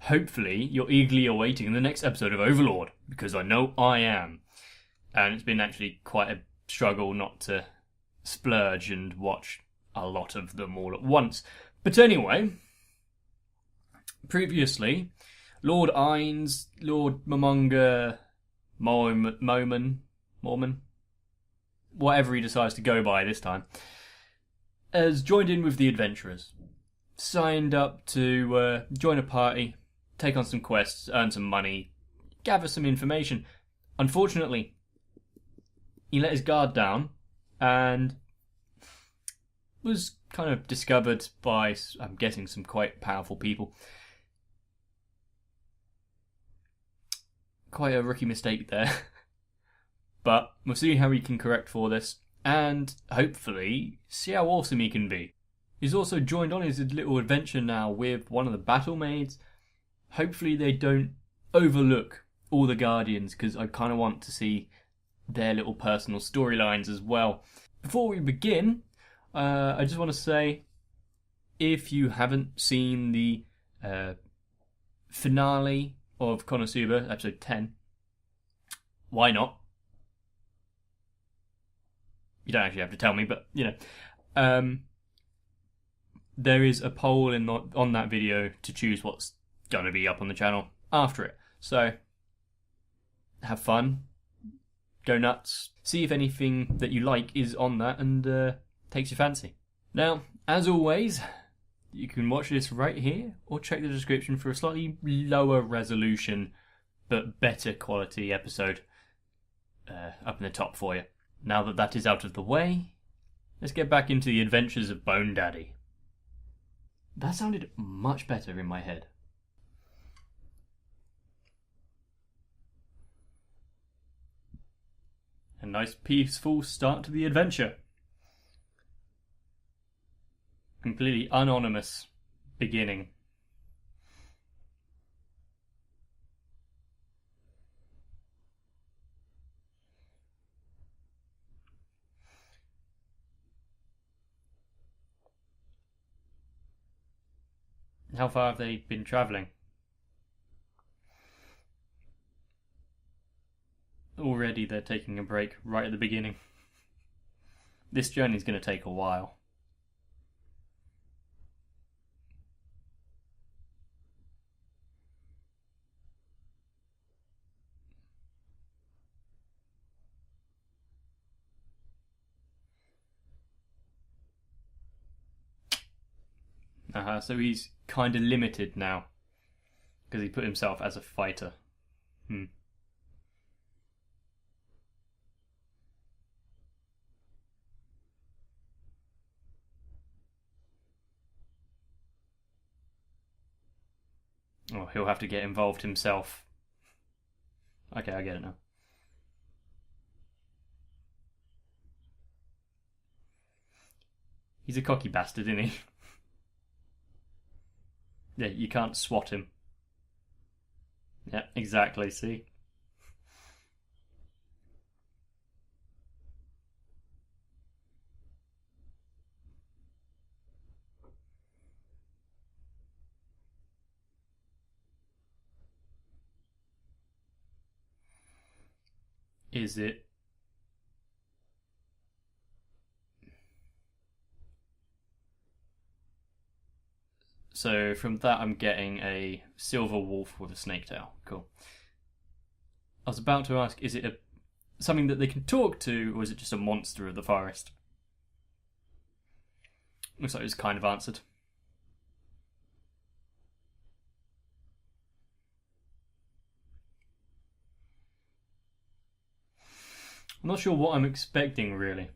Hopefully, you're eagerly awaiting the next episode of Overlord, because I know I am. And it's been actually quite a struggle not to splurge and watch a lot of them all at once. But anyway, previously, Lord Ines, Lord Momonga, Mormon, whatever he decides to go by this time, has joined in with the adventurers. Signed up to join a party, take on some quests, earn some money, gather some information. Unfortunately, he let his guard down and was kind of discovered by, I'm guessing, some quite powerful people. Quite a rookie mistake there. But we'll see how he can correct for this, and hopefully see how awesome he can be. He's also joined on his little adventure now with one of the battle maids. Hopefully they don't overlook all the Guardians, because I kind of want to see their little personal storylines as well. Before we begin, I just want to say, if you haven't seen the finale of Konosuba, episode 10, why not? You don't actually have to tell me, but, you know. There is a poll on that video to choose what's going to be up on the channel after it. So, have fun. Go nuts. See if anything that you like is on that and takes your fancy. Now, as always, you can watch this right here or check the description for a slightly lower resolution but better quality episode up in the top for you. Now that that is out of the way, let's get back into the adventures of Bone Daddy. That sounded much better in my head. A nice peaceful start to the adventure. Completely anonymous beginning. How far have they been travelling? Already they're taking a break right at the beginning. This journey's going to take a while. So he's kind of limited now, because he put himself as a fighter. Oh, he'll have to get involved himself. Okay, I get it now. He's a cocky bastard, isn't he? Yeah, you can't swat him. Yeah, exactly, see? Is it? So from that I'm getting a silver wolf with a snake tail. Cool. I was about to ask, is it something that they can talk to, or is it just a monster of the forest? Looks like it was kind of answered. I'm not sure what I'm expecting, really.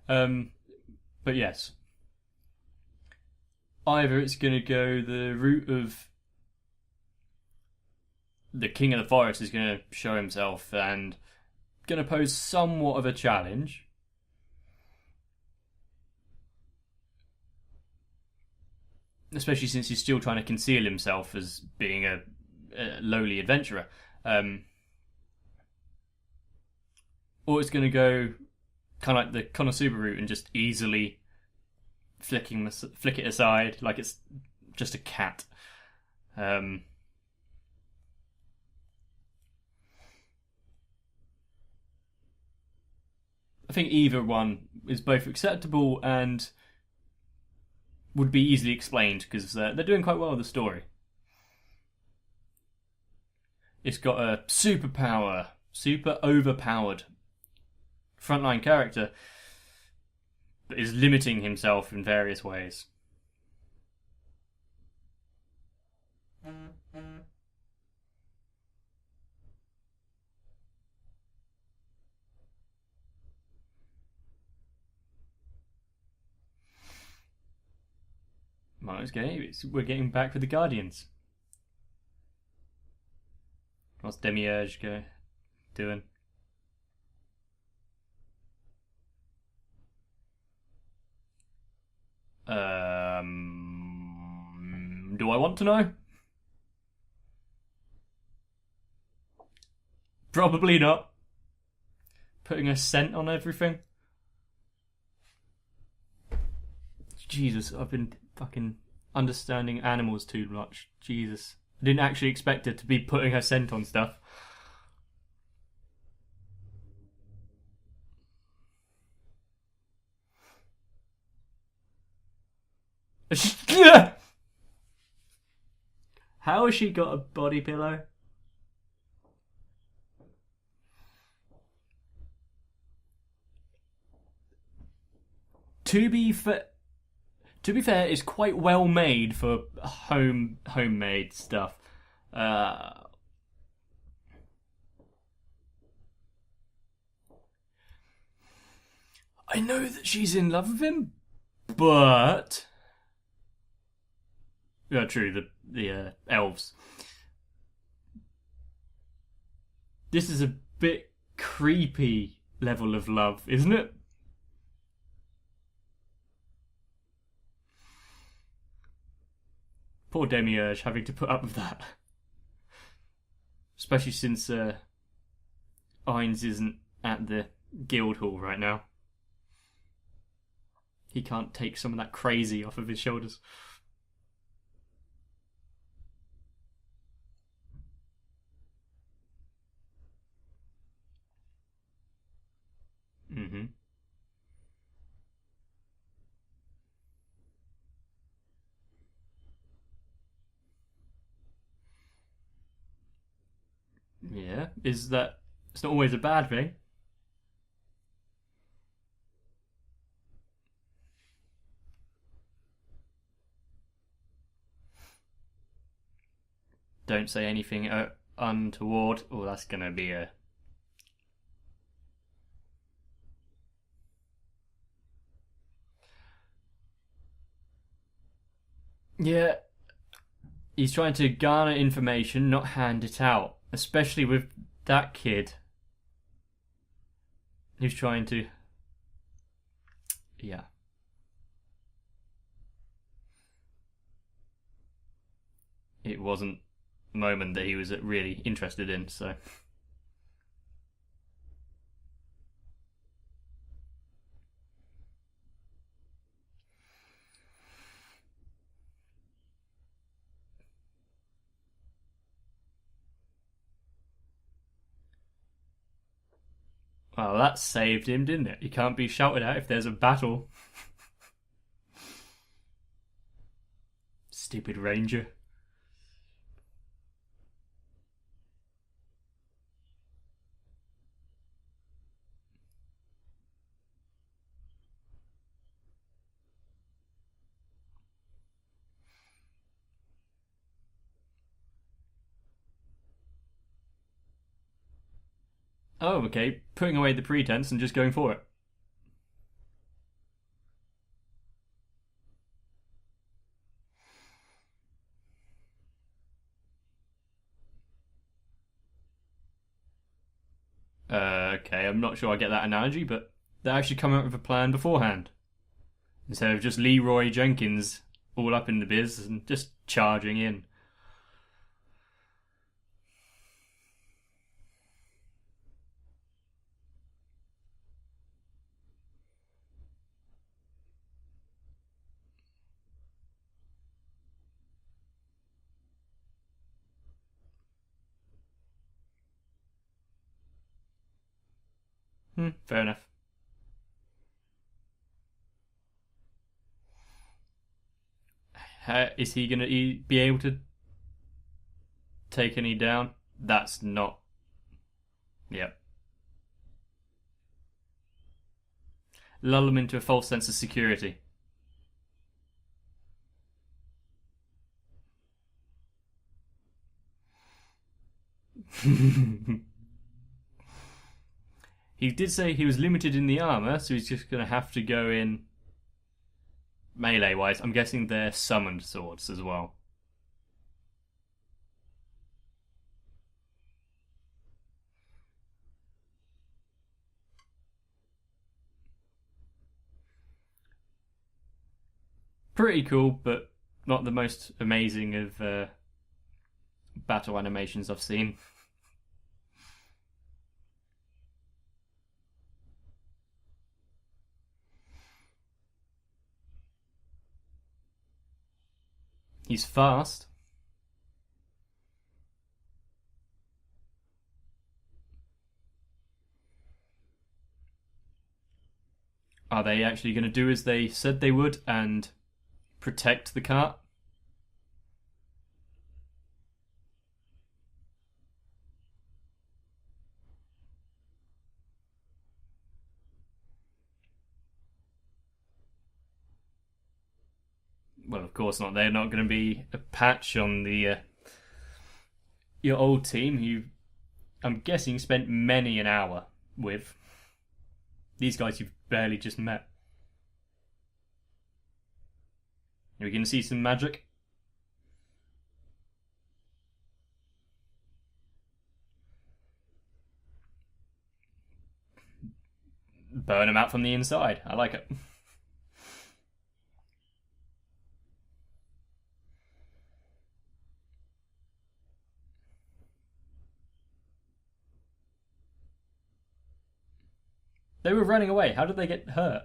But yes. Either it's going to go the route of the king of the forest is going to show himself and going to pose somewhat of a challenge. Especially since he's still trying to conceal himself as being a lowly adventurer. Or it's going to go kind of like the Konosuba route and just easily flick it aside like it's just a cat. I think either one is both acceptable and would be easily explained because they're doing quite well with the story. It's got a super overpowered frontline character, but is limiting himself in various ways. We're getting back with the Guardians. What's Demiurge doing? Do I want to know? Probably not. Putting a scent on everything. Jesus, I've been fucking understanding animals too much. Jesus. I didn't actually expect it to be putting her scent on stuff. How has she got a body pillow? To be fair, it's quite well made for homemade stuff. I know that she's in love with him, but yeah, true. The elves. This is a bit creepy level of love, isn't it? Poor Demiurge having to put up with that. Especially since Ainz isn't at the guild hall right now. He can't take some of that crazy off of his shoulders. Mm-hmm. Yeah, is that... It's not always a bad thing. Don't say anything untoward. Oh, that's gonna be a... Yeah, he's trying to garner information, not hand it out. Especially with that kid. Who's trying to... Yeah. It wasn't a moment that he was really interested in, so... Well, that saved him, didn't it? He can't be shouted at if there's a battle. Stupid ranger. Oh, okay. Putting away the pretense and just going for it. Okay, I'm not sure I get that analogy, but they actually come up with a plan beforehand. Instead of just Leroy Jenkins all up in the biz and just charging in. Fair enough. Is he going to be able to take any down? That's not. Yep. Lull them into a false sense of security. He did say he was limited in the armor, so he's just going to have to go in melee wise. I'm guessing they're summoned swords as well. Pretty cool, but not the most amazing of battle animations I've seen. He's fast. Are they actually going to do as they said they would and protect the cart? Well, of course not. They're not going to be a patch on the your old team, who I'm guessing spent many an hour with. These guys you've barely just met. Are we going to see some magic? Burn them out from the inside. I like it. They were running away. How did they get hurt?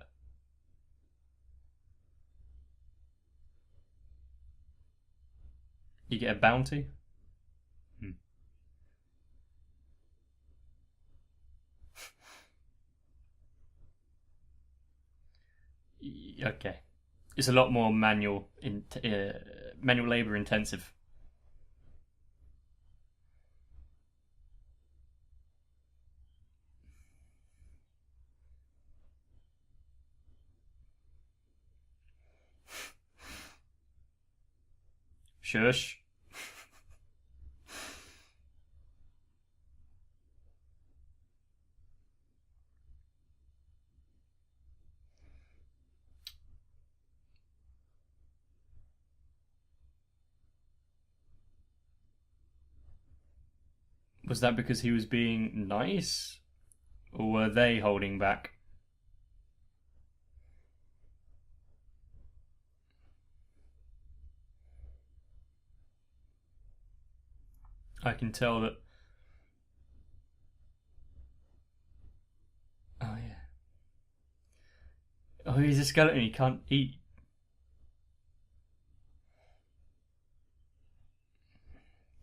You get a bounty? Okay. It's a lot more manual labor intensive. Shush. Was that because he was being nice? Or were they holding back? I can tell that. Oh, yeah. Oh, he's a skeleton. He can't eat.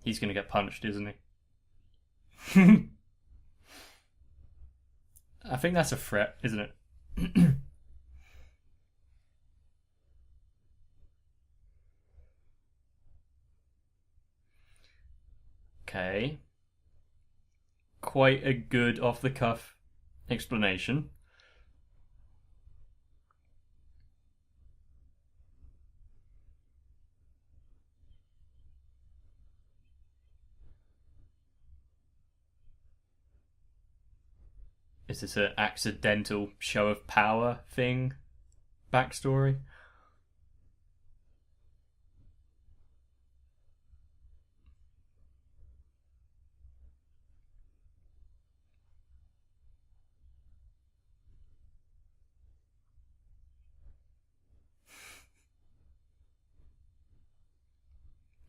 He's going to get punched, isn't he? I think that's a threat, isn't it? Okay. Quite a good off the cuff explanation. Is this an accidental show of power thing? Backstory?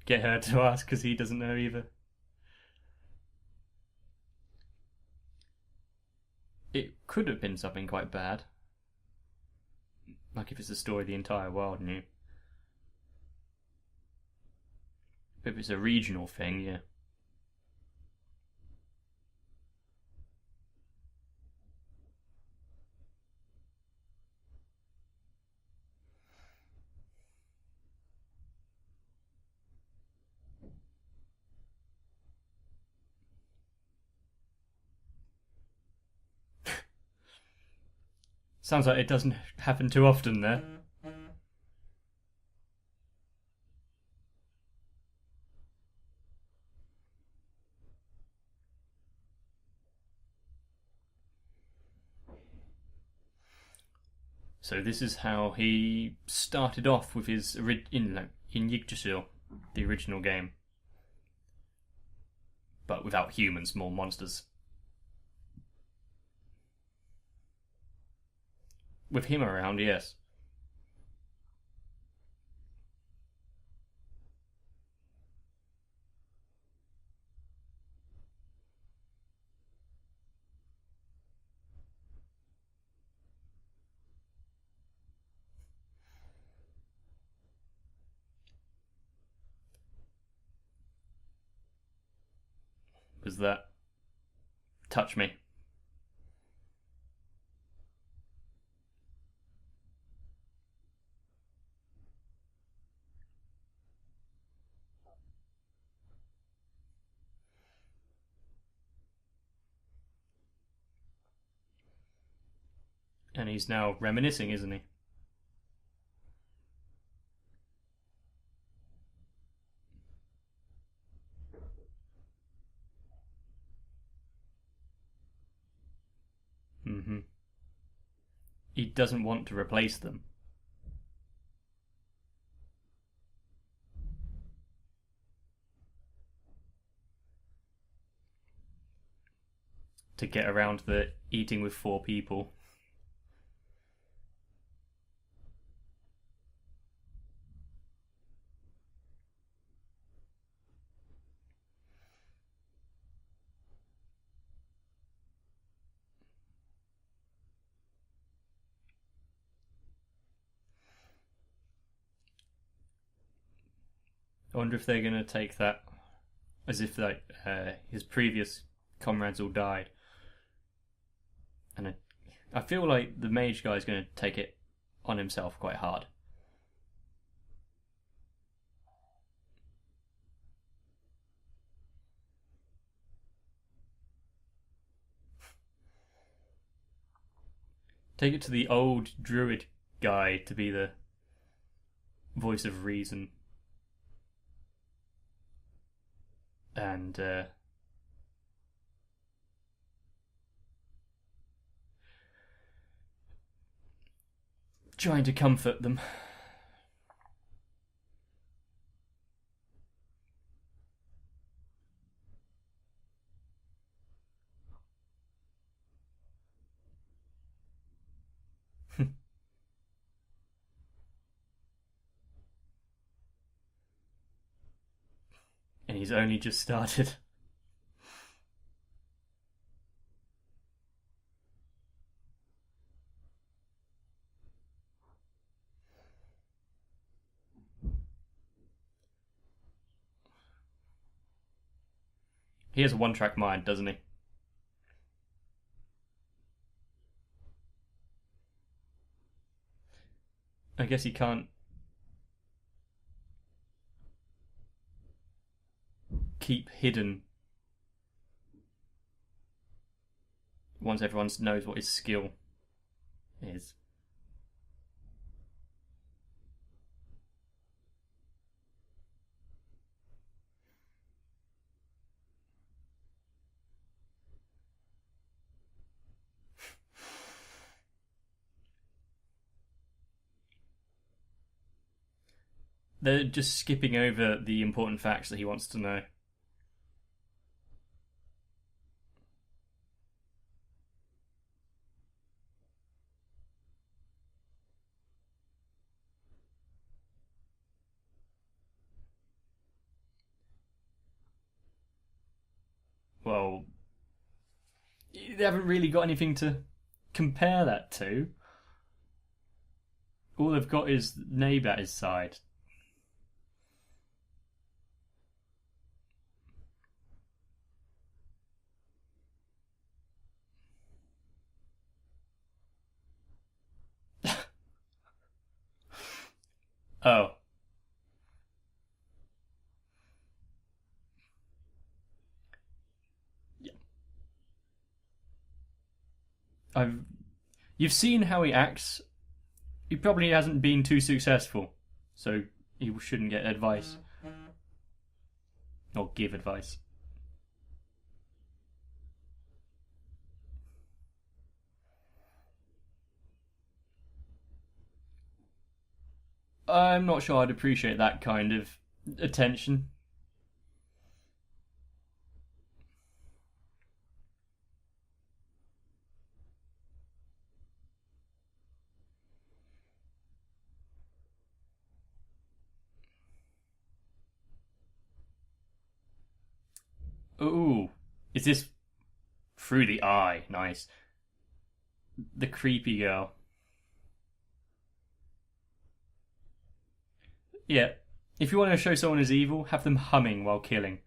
Get her to ask because he doesn't know either. It could have been something quite bad. Like if it's a story the entire world knew. If it's a regional thing, yeah. Sounds like it doesn't happen too often there. So this is how he started off with his in Yggdrasil, the original game, but without humans, more monsters. With him around, yes. Was that touch me? And he's now reminiscing, isn't he? Mm-hmm. He doesn't want to replace them. To get around the eating with 4 people. I wonder if they're going to take that as if like his previous comrades all died. And I feel like the mage guy is going to take it on himself quite hard. Take it to the old druid guy to be the voice of reason. And trying to comfort them. And he's only just started. He has a one-track mind, doesn't he? I guess he can't keep hidden once everyone knows what his skill is. They're just skipping over the important facts that he wants to know. Well, they haven't really got anything to compare that to. All they've got is Nabe at his side. Oh. I've You've seen how he acts. He probably hasn't been too successful, so he shouldn't get advice. Or give advice. I'm not sure I'd appreciate that kind of attention. Ooh, is this through the eye? Nice. The creepy girl. Yeah. If you want to show someone as evil, have them humming while killing.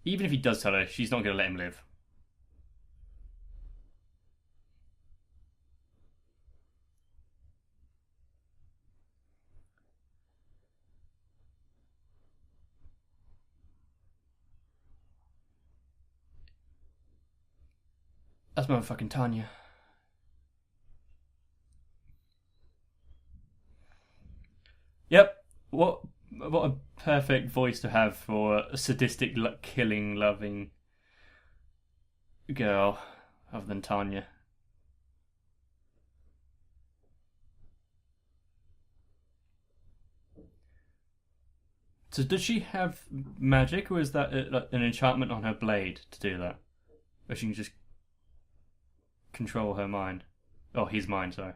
Even if he does tell her, she's not going to let him live. That's motherfucking Tanya. Yep. What a perfect voice to have for a sadistic, killing, loving girl other than Tanya. So does she have magic, or is that an enchantment on her blade to do that? Or she can just control her mind? Oh, his mind, sorry.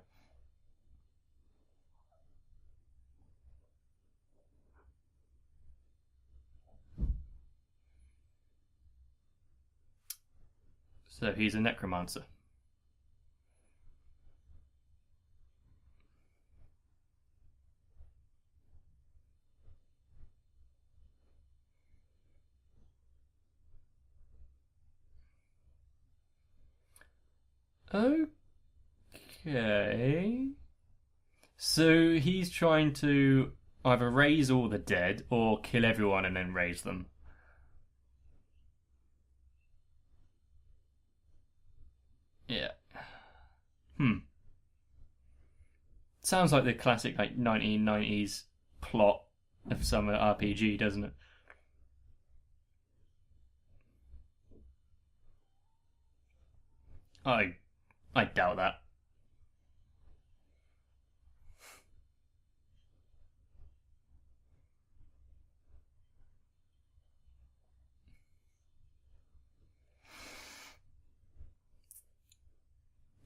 So he's a necromancer. Okay. So he's trying to either raise all the dead or kill everyone and then raise them. Yeah. Sounds like the classic 1990s plot of some RPG, doesn't it? I doubt that.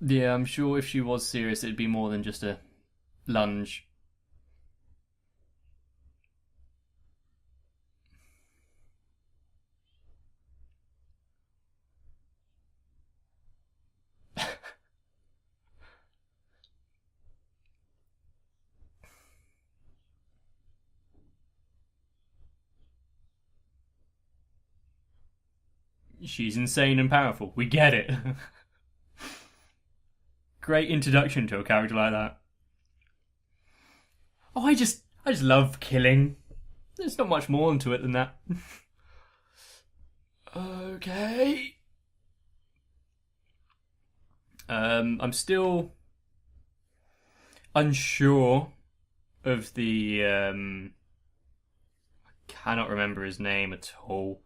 Yeah, I'm sure if she was serious, it'd be more than just a lunge. She's insane and powerful. We get it. Great introduction to a character like that. Oh, I just love killing. There's not much more into it than that. Okay. I'm still unsure of the I cannot remember his name at all.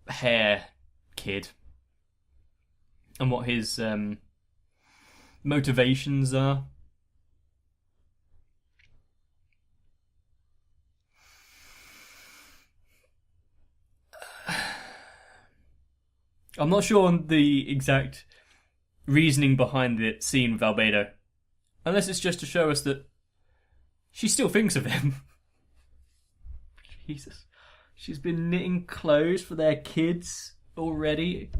Hair kid. And what his motivations are. I'm not sure on the exact reasoning behind the scene with Albedo. Unless it's just to show us that she still thinks of him. Jesus. She's been knitting clothes for their kids already.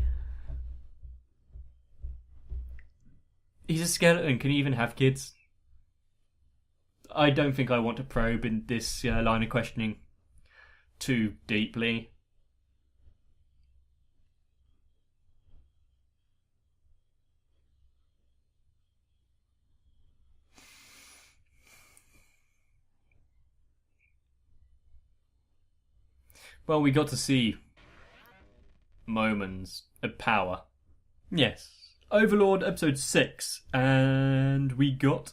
He's a skeleton. Can he even have kids? I don't think I want to probe in this line of questioning too deeply. Well, we got to see moments of power. Yes. Overlord episode 6, and we got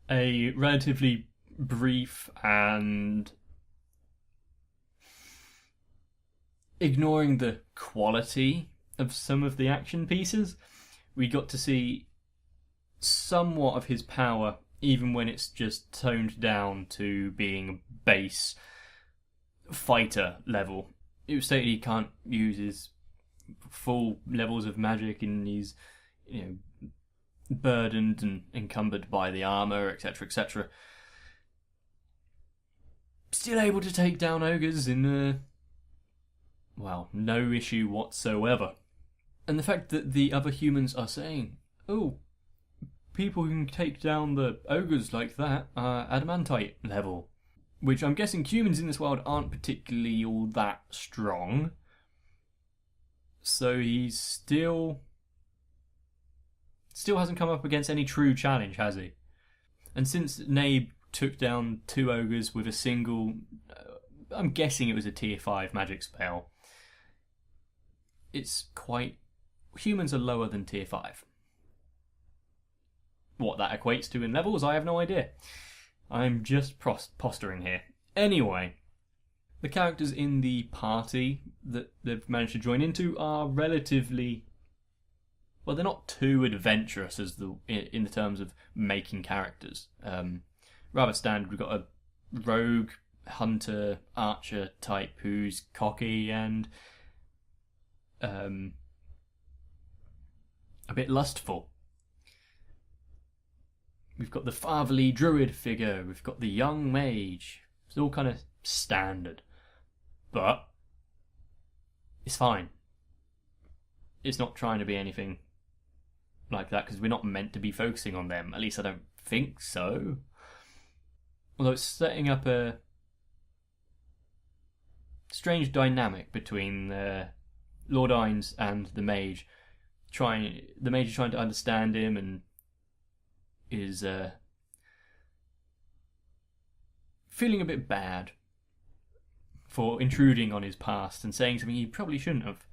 a relatively brief and, ignoring the quality of some of the action pieces, we got to see somewhat of his power, even when it's just toned down to being base fighter level. It was stated he can't use his full levels of magic, and he's, burdened and encumbered by the armor, etc., etc. Still able to take down ogres in no issue whatsoever. And the fact that the other humans are saying, oh, people who can take down the ogres like that are adamantite level, which I'm guessing humans in this world aren't particularly all that strong. So he's still hasn't come up against any true challenge, has he? And since Nabe took down 2 ogres with a single, I'm guessing it was a tier 5 magic spell, it's quite... humans are lower than tier 5. What that equates to in levels, I have no idea. I'm just posturing here. Anyway, the characters in the party that they've managed to join into are relatively... well, they're not too adventurous as in the terms of making characters. Rather standard. We've got a rogue, hunter, archer type who's cocky and a bit lustful. We've got the fatherly druid figure. We've got the young mage. It's all kind of standard. But it's fine. It's not trying to be anything like that, because we're not meant to be focusing on them. At least I don't think so. Although it's setting up a strange dynamic between Lord Ines and the mage. The mage is trying to understand him and is feeling a bit bad for intruding on his past and saying something he probably shouldn't have.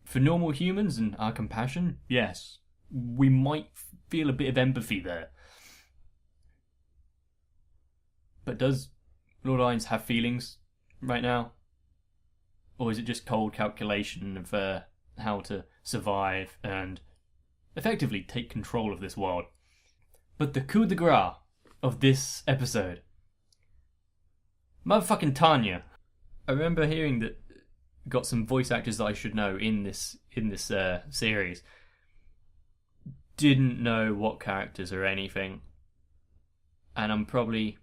For normal humans and our compassion, yes, we might feel a bit of empathy there. But does Lord Ines have feelings right now? Or is it just cold calculation of how to survive and effectively take control of this world? But the coup de grace of this episode, motherfucking Tanya. I remember hearing that got some voice actors that I should know in this series. Didn't know what characters or anything, and I'm probably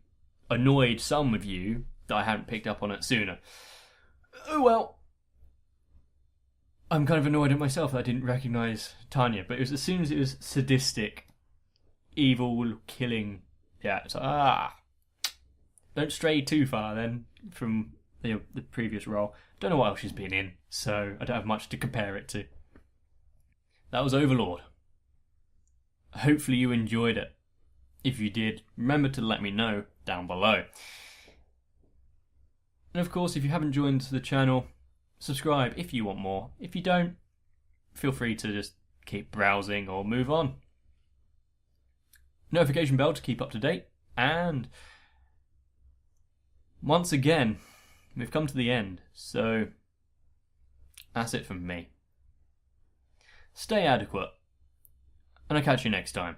annoyed some of you that I hadn't picked up on it sooner. Oh well. I'm kind of annoyed at myself that I didn't recognise Tanya, but it was as soon as it was sadistic, evil, killing. Yeah, it's like, don't stray too far then from the previous role. Don't know what else she's been in, so I don't have much to compare it to. That was Overlord. Hopefully you enjoyed it. If you did, remember to let me know down below. And of course, if you haven't joined the channel, subscribe if you want more. If you don't, feel free to just keep browsing or move on. Notification bell to keep up to date. And once again, we've come to the end, so that's it from me. Stay adequate, and I'll catch you next time.